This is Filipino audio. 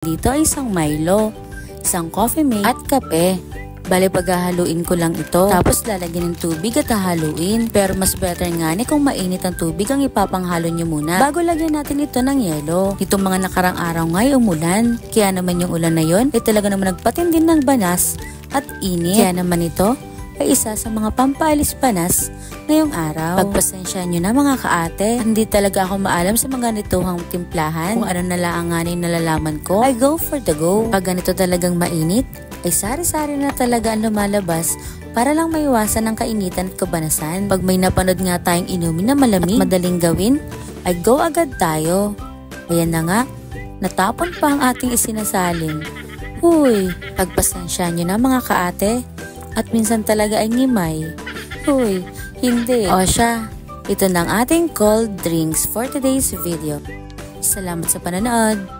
Dito ay isang Milo, isang coffee mate at kape. Bale paghahaluin ko lang ito, tapos lalagyan ng tubig at hahaluin. Pero mas better nga ni kung mainit ang tubig ang ipapanghalo nyo muna bago lagyan natin ito ng yelo. Itong mga nakarang araw nga'y umulan, kaya naman yung ulan na yon ay talaga naman nagpatindi ng banas at init. Kaya naman ito ay isa sa mga pampaalis banas ngayong araw. Pagpasensya nyo na mga kaate, hindi talaga ako maalam sa mga ganituhang timplahan. Kung ano nalaanganin nalalaman ko, I go for the go. Pag ganito talagang mainit, ay sari-sari na talaga ang lumalabas para lang maiwasan ang kainitan at kabanasan. Pag may napanood nga tayong inumin na malamig at madaling gawin, ay go agad tayo. Ayan na nga, natapon pa ang ating isinasalin. Huy, pagpasensya nyo na mga kaate, at minsan talaga ay ngimay. Huy, hindi. O siya, ito na ang ating cold drinks for today's video. Salamat sa panonood.